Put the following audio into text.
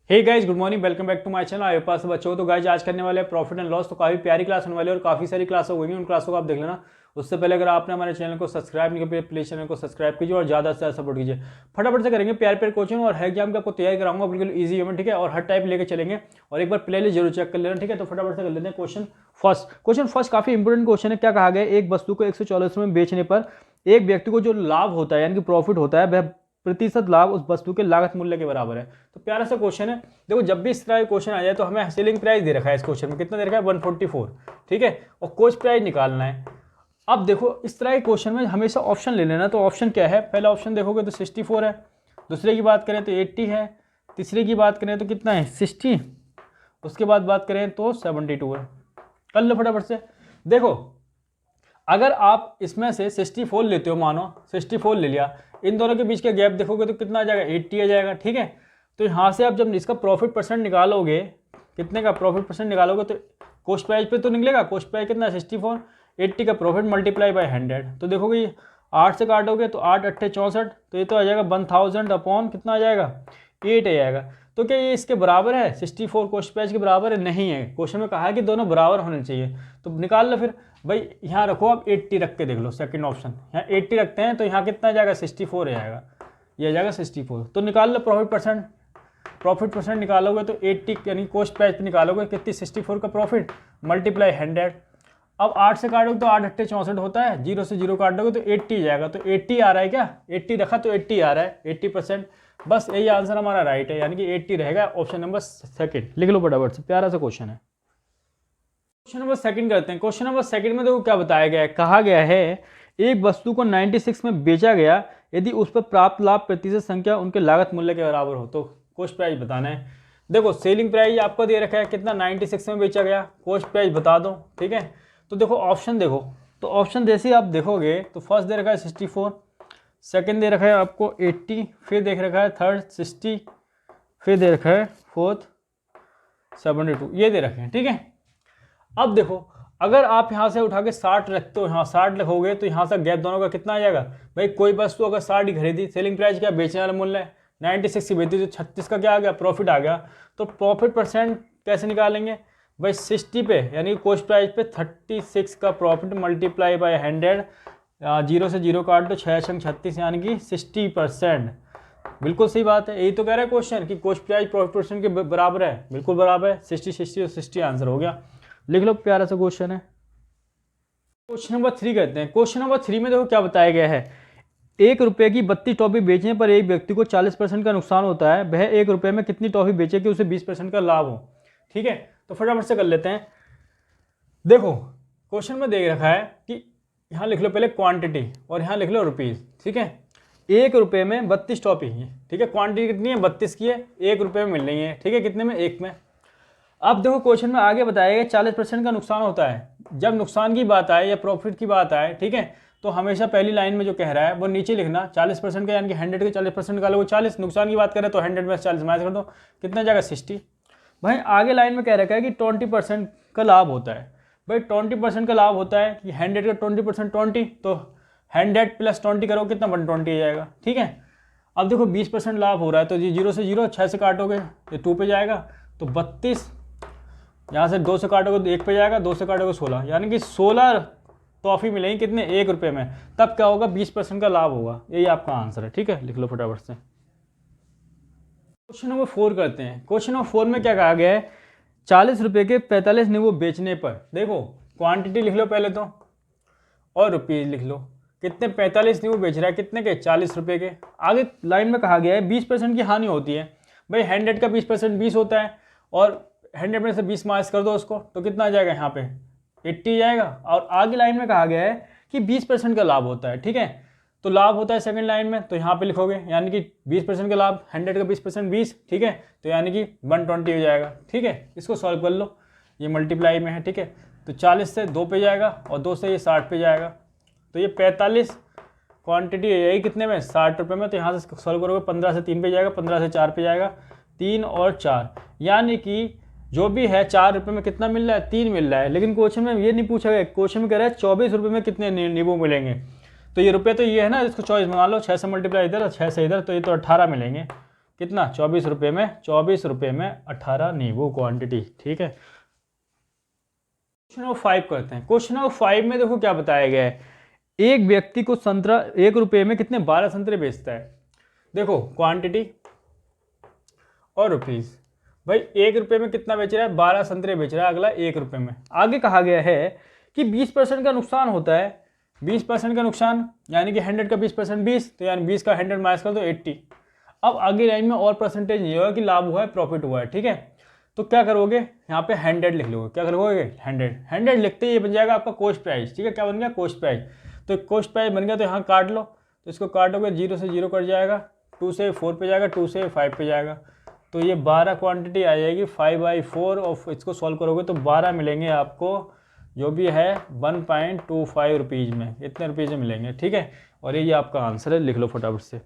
Hey guys, good morning, welcome back to my channel. आपके पास बच्चों तो गाइस आज करने वाले हैं प्रॉफिट एंड लॉस। तो काफी प्यारी क्लास होने वाली है और काफी सारी क्लास होंगी, उन क्लासों को आप देख लेना। उससे पहले अगर आपने हमारे चैनल को सब्सक्राइब नहीं किया प्लीज चैनल को सब्सक्राइब कीजिए और ज्यादा से ज्यादा सपोर्ट कीजिए। फटाफट से करेंगे प्यार प्यार कोचिंग और हर एग्जाम का आपको तैयारी कराऊंगा बिल्कुल ईजी में, ठीक है। और हर टाइप लेके चलेंगे और एक बार प्ले लिस्ट जरूर चेक कर लेना, ठीक है। तो फटाफट से कर लेते हैं क्वेश्चन फर्स्ट काफी इंपोर्टेंट क्वेश्चन है। क्या कहा गया है, एक वस्तु को 140 में बेचने पर एक व्यक्ति को जो लाभ होता है यानी कि प्रॉफिट होता है वह प्रतिशत लाभ उस वस्तु के लागत मूल्य के बराबर है। तो प्यारा सा क्वेश्चन है। देखो जब भी इस तरह क्वेश्चन आ जाए तो हमें सेलिंग प्राइस दे रखा है, इस क्वेश्चन में कितना दे रखा है 144, ठीक है। और कॉस्ट प्राइस निकालना है। अब देखो इस तरह के क्वेश्चन में हमेशा ऑप्शन ले लेना। तो ऑप्शन क्या है, पहला ऑप्शन देखोगे तो 64 है, दूसरे की बात करें तो 80 है, तीसरे की बात करें तो कितना है 60, उसके बाद बात करें तो 72 है। कर लो फटाफट से। देखो अगर आप इसमें से 64 लेते हो, मानो 64 ले लिया, इन दोनों के बीच का गैप देखोगे तो कितना आ जाएगा 80 आ जाएगा, ठीक है। तो यहाँ से आप जब इसका प्रॉफिट परसेंट निकालोगे, कितने का प्रॉफिट परसेंट निकालोगे तो कॉस्ट प्राइस पे तो निकलेगा। कॉस्ट प्राइस कितना 64, 80 का प्रॉफिट मल्टीप्लाई बाय 100। तो देखोगे 8 से काटोगे तो 8 8 64, तो ये तो आ जाएगा 1000 अपॉन कितना आ जाएगा 8 आ जाएगा। तो क्या ये इसके बराबर है 64 कॉस्ट प्राइस के बराबर है? नहीं है। क्वेश्चन में कहा है कि दोनों बराबर होने चाहिए। तो निकाल लो फिर भाई, यहाँ रखो आप 80 रख के देख लो, सेकंड ऑप्शन यहाँ 80 रखते हैं तो यहाँ कितना जाएगा 64 आ जाएगा, ये आ जाएगा 64। तो निकाल लो प्रॉफिट परसेंट निकालोगे तो 80 यानी कॉस्ट प्राइस पे निकालोगे कितनी 64 का प्रॉफिट मल्टीप्लाई 100। अब 8 से काटोगे तो 8 8 64 होता है, 0 से 0 काटोगे तो 80 जाएगा। तो 80 आ रहा है, क्या 80 रखा तो 80 आ रहा है, 80%। बस यही आंसर हमारा राइट है, यानी कि 80 रहेगा ऑप्शन नंबर सेकंड। लिख लो फटाफट से, प्यारा सा क्वेश्चन है। क्वेश्चन नंबर सेकंड करते हैं। क्वेश्चन नंबर सेकंड में देखो क्या बताया गया है। कहा गया है एक वस्तु को 96 में बेचा गया यदि उस पर प्राप्त लाभ प्रतिशत संख्या उनके लागत मूल्य के बराबर हो। तो कॉस्ट प्राइस बताना है। देखो सेलिंग प्राइस आपको दे रखा है कितना 96 में बेचा गया, कॉस्ट प्राइस बता दो, ठीक है। तो देखो ऑप्शन देखो, तो ऑप्शन जैसे आप देखोगे तो फर्स्ट दे रखा है 64, सेकेंड दे रखा है आपको 80, फिर देख रखा है थर्ड 60, फिर दे रखा है फोर्थ 72, ये दे रखे हैं, ठीक है। अब देखो अगर आप यहाँ से उठा के 60 रखते हो, यहाँ 60 लिखोगे तो यहाँ से गैप दोनों का कितना आ जाएगा भाई। कोई वस्तु अगर 60 ही खरीदी, सेलिंग प्राइस क्या बेचने वाला मूल्य है 96 की बेची, तो 36 का क्या आ गया प्रॉफिट आ गया। तो प्रॉफिट परसेंट कैसे निकालेंगे भाई, 60 पे यानी कॉस्ट प्राइस पे 36 का प्रॉफिट मल्टीप्लाई बाय 100, 0 से 0 काट दो 6 छंग 36 यानी कि 60%। बिल्कुल सही बात है, यही तो कह रहा है क्वेश्चन कि कॉस्ट प्राइस प्रॉफिट परसेंट के बराबर है, बिल्कुल बराबर है। 60 60 और 60 आंसर हो गया। लिख लो, प्यारा सा क्वेश्चन है। क्वेश्चन नंबर 3 करते हैं। क्वेश्चन नंबर 3 में देखो क्या बताया गया है। 1 रुपये की 32 टॉफी बेचने पर एक व्यक्ति को 40% का नुकसान होता है, वह 1 रुपये में कितनी टॉफी बेचे कि उसे 20% का लाभ हो, ठीक है। तो फटाफट से कर लेते हैं। देखो क्वेश्चन में देख रखा है कि यहाँ लिख लो पहले क्वांटिटी और यहाँ लिख लो रुपीज़, ठीक है। 1 रुपये में 32 टॉफी है, ठीक है। क्वांटिटी कितनी है 32 की है, 1 रुपये में मिल रही है, ठीक है। कितने में 1 में। अब देखो क्वेश्चन में आगे बताया गया 40% का नुकसान होता है। जब नुकसान की बात आए या प्रॉफिट की बात आए, ठीक है, तो हमेशा पहली लाइन में जो कह रहा है वो नीचे लिखना 40% का, यानी कि 100 के 40% निकालो 40, नुकसान की बात करें तो 100 में 40 माइनस कर दो, कितना जाएगा 60। भाई आगे लाइन में कह रखा है कि 20% का लाभ होता है। भाई 20% का लाभ होता है कि 100 का 20% 20, तो 100 + 20 करो कितना 120 आ जाएगा, ठीक है। अब देखो 20% लाभ हो रहा है तो जी 0 से 0 6 से काटोगे ये 2 पे जाएगा, तो 32, यहाँ से 2 से काटोगे तो 1 पे जाएगा, 2 से काटोगे 16, यानी कि 16 टॉफी मिलेंगी कितने 1 रुपये में। तब क्या होगा 20% का लाभ होगा। यही आपका आंसर है, ठीक है। लिख लो फटाफट से। क्वेश्चन नंबर 4 करते हैं। क्वेश्चन नंबर 4 में क्या कहा गया है, 40 रुपये के 45 नींबू बेचने पर, देखो क्वांटिटी लिख लो पहले तो और रुपीज़ लिख लो, कितने 45 नींबू बेच रहा है, कितने के 40 रुपये के। आगे लाइन में कहा गया है 20% की हानि होती है। भाई 100 का 20% 20 होता है और 100 में से 20 माइनस कर दो उसको, तो कितना आ जाएगा यहाँ पे 80 जाएगा। और आगे लाइन में कहा गया है कि 20% का लाभ होता है, ठीक है। तो लाभ होता है सेकंड लाइन में, तो यहाँ पे लिखोगे यानी कि 20% का लाभ, 100 का 20% 20, ठीक है। तो यानी कि 120 हो जाएगा, ठीक है। इसको सॉल्व कर लो, ये मल्टीप्लाई में है, ठीक है। तो 40 से 2 पे जाएगा और 2 से ये 60 पे जाएगा, तो ये 45 क्वांटिटी है, यही कितने में 60 रुपये में। तो यहाँ से सॉल्व करोगे 15 से 3 पे जाएगा, 15 से 4 पे जाएगा, 3 और 4, यानी कि जो भी है 4 रुपये में कितना मिल रहा है 3 मिल रहा है। लेकिन क्वेश्चन में ये नहीं पूछा गया, क्वेश्चन में कह रहा है 24 रुपये में कितने नींबू मिलेंगे। तो ये रुपये तो ये है ना, इसको 24 मंगा लो, 6 से मल्टीप्लाई इधर और 6 से इधर, तो ये तो 18 मिलेंगे। कितना 24 रुपये में 18 नींबू क्वांटिटी। ठीक है, क्वेश्चन नंबर 5 करते हैं। क्वेश्चन नंबर 5 में देखो क्या बताया गया है, एक व्यक्ति को संतरा 1 रुपये में कितने 12 संतरे बेचता है। देखो क्वांटिटी और रुपीस, भाई 1 रुपये में कितना बेच रहा है, 12 संतरे बेच रहा है अगला 1 रुपये में। आगे कहा गया है कि 20% का नुकसान होता है, 20% का नुकसान यानी कि 100 का 20% 20, तो यानी 20 का 100 माइनस कर दो 80। अब आगे लाइन में और परसेंटेज ये होगा कि लाभ हुआ है प्रॉफिट हुआ है। ठीक है, तो क्या करोगे यहाँ पे 100 लिख लोगे, क्या करोगे 100 लिखते ही ये बन जाएगा आपका कॉस्ट प्राइस। ठीक है, क्या बन गया कॉस्ट प्राइस, तो कॉस्ट प्राइस बन गया, तो यहाँ काट लो, तो इसको काटोगे 0 से 0 कट जाएगा, 2 से 4 पे जाएगा, 2 से 5 पे जाएगा, तो ये 12 क्वांटिटी आ जाएगी 5/4 और इसको सॉल्व करोगे तो 12 मिलेंगे आपको, जो भी है 1.25 रुपीज़ में, इतने रुपीज़ में मिलेंगे। ठीक है, और ये आपका आंसर है, लिख लो फटाफट से।